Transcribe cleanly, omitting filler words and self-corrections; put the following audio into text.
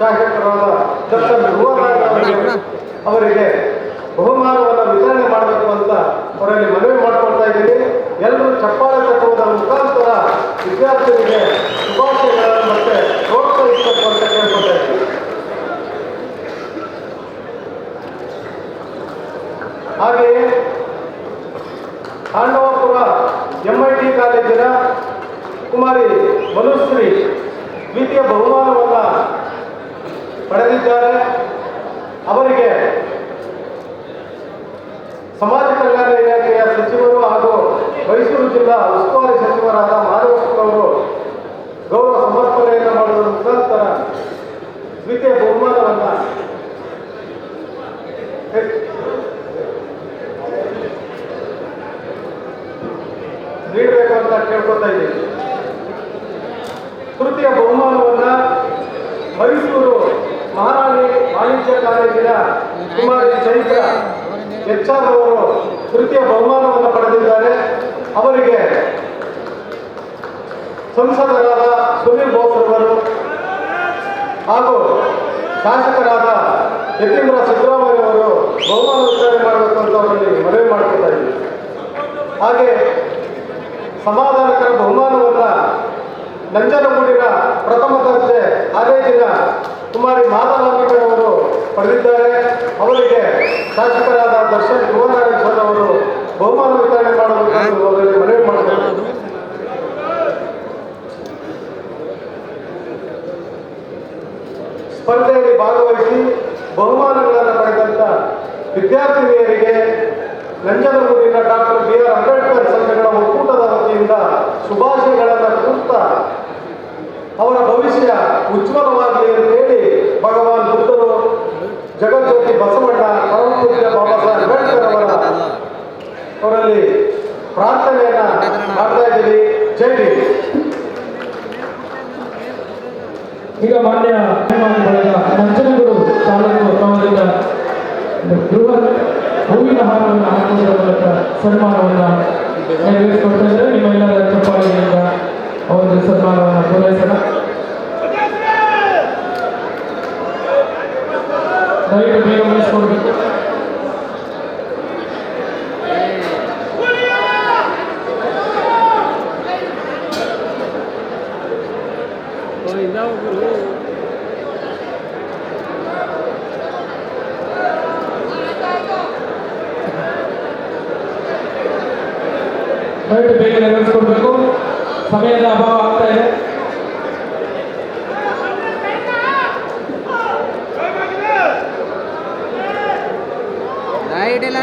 ಶಾಸಕರಾದ ದರ್ಶನ್ ಅವರಿಗೆ ಬಹುಮಾನವನ್ನು ವಿತರಣೆ ಮಾಡಬೇಕು ಅಂತ ಅವರಲ್ಲಿ ಮನವಿ ಮಾಡಿಕೊಳ್ತಾ ಇದ್ದೀವಿ. ಎಲ್ಲರೂ ಚಪ್ಪಾಳೆ ತಟ್ಟುವುದರ ಮುಖಾಂತರ ವಿದ್ಯಾರ್ಥಿಗಳಿಗೆ ಶುಭಾಶಯಗಳನ್ನು ಮತ್ತೆ ಪ್ರೋತ್ಸಾಹಿಸಬೇಕು ಅಂತ ಕೇಳ್ಕೊಳ್ತಾ ಇದ್ದೀವಿ. ಹಾಗೆಯೇ ಆಂಡವಪುರ MIT ಕಾಲೇಜಿನ ಕುಮಾರಿ ಮನುಶ್ರೀ ದ್ವಿತೀಯ ಬಹುಮಾನವನ್ನು ಪಡೆದಿದ್ದಾರೆ. ಅವರಿಗೆ ಸಮಾಜ ಕಲ್ಯಾಣ ಇಲಾಖೆಯ ಸಚಿವರು ಹಾಗೂ ಮೈಸೂರು ಜಿಲ್ಲಾ ಉಸ್ತುವಾರಿ ಸಚಿವರಾದ ಮಾಧವಸ್ವಾಮಿ ಅವರು ಗೌರವ ಸಮರ್ಪಣೆಯನ್ನು ಮಾಡುವುದರ ಮುಖಾಂತರ ದ್ವಿತೀಯ ಬಹುಮಾನವನ್ನು ನೀಡಬೇಕು ಅಂತ ಕೇಳ್ಕೊತಾ ಇದ್ದೀವಿ. ತೃತೀಯ ಬಹುಮಾನವನ್ನು ಮೈಸೂರು ಮಹಾರಾಣಿ ವಾಣಿಜ್ಯ ಕಾಲೇಜಿನ ಕುಮಾರಿ ಚೈತ್ರ HR ಅವರು ತೃತೀಯ ಬಹುಮಾನವನ್ನು ಪಡೆದಿದ್ದಾರೆ. ಅವರಿಗೆ ಸಂಸದರಾದ ಸುನೀಲ್ ಬೋಸ್ ಅವರು ಹಾಗೂ ಶಾಸಕರಾದ ಯತೀಂದ್ರ ಸಿದ್ದರಾಮಯ್ಯ ಅವರು ಬಹುಮಾನ ವಿತರಣೆ ಮಾಡಬೇಕು ಅಂತ ಅವರಲ್ಲಿ ಮನವಿ ಮಾಡಿಕೊಳ್ತಾ ಇದ್ದೀವಿ. ಹಾಗೆ ಸಮಾಧಾನಕರ ಬಹುಮಾನವನ್ನು ನಂಜನಗೂಡಿನ ಪ್ರಥಮ ದರ್ಜೆ ಕಾಲೇಜಿನ ಕುಮಾರಿ ಮಾಧವಾಂಬಿಕೆ ಅವರು ಪಡೆದಿದ್ದಾರೆ. ಅವರಿಗೆ ಶಾಸಕರಾದ ದರ್ಶನ್ ಯುವನಾರಾಯಣ ಅವರು ಬಹುಮಾನ ವಿತರಣೆ ಮಾಡಬೇಕು ಅವರಲ್ಲಿ ಮನವಿ ಮಾಡಿದ್ದಾರೆ. ಸ್ಪರ್ಧೆಯಲ್ಲಿ ಭಾಗವಹಿಸಿ ಬಹುಮಾನಗಳನ್ನು ಪಡೆದಂತ ವಿದ್ಯಾರ್ಥಿನಿಯರಿಗೆ ನಂಜನಗೂಡಿನ ಡಾಕ್ಟರ್ BR ಅಂಬೇಡ್ಕರ್ ಸಂಘಗಳ ಒಕ್ಕೂಟದ ವತಿಯಿಂದ ಶುಭಾಶಯಗಳನ್ನು ಕೋರುತ್ತಾ ಅವರ ಭವಿಷ್ಯ ಉಜ್ವಲವಾಗಲಿ ಅಂತ ಹೇಳಿ ಭಗವಾನ್ ಬುದ್ಧರು, ಜಗಜ್ಯೋತಿ ಬಸವಣ್ಣ, ಪರಮಪೂಜ್ಯ ಬಾಬಾ ಸಾಹೇಬ್ ಅಂಬೇಡ್ಕರ್ ಅವರಲ್ಲಿ ಪ್ರಾರ್ಥನೆಯನ್ನ ಮಾಡ್ತಾ ಇದ್ದೀವಿ. ಜೈ ಭೀಮ್. ಈಗ ಮಾನ್ಯ ನಂಜನಗೂಡು ತಾಲೂಕು ಅವರಿಂದ ಬೃಹತ್ ಹೂವಿನ ಹಾರವನ್ನು ಹಾಕುವುದರ ಮೂಲಕ ಸನ್ಮಾನವನ್ನು ನೆರವೇರಿಸಿಕೊಡ್ತಾ ಇದ್ದಾರೆ. ನಿಮ್ಮೆಲ್ಲರ ಚಪ್ಪಾಳೆಯಿಂದ ಒಂದು ಸನ್ಮಾನವನ್ನು ಪೂರೈಸೋಣ. ದಯವಿಟ್ಟು ಬೇಗ ಮುಗಿಸ್ಕೊಡ್ಬೇಕು. ದಯವಿಟ್ಟು ಬೇಗ ನೆರವೇರಿಸಿಕೊಡ್ಬೇಕು. ಸಮಯದ ಅಭಾವ ಆಗ್ತಾ ಇದೆ. ಲೈಟ್ ಇಲ್ಲ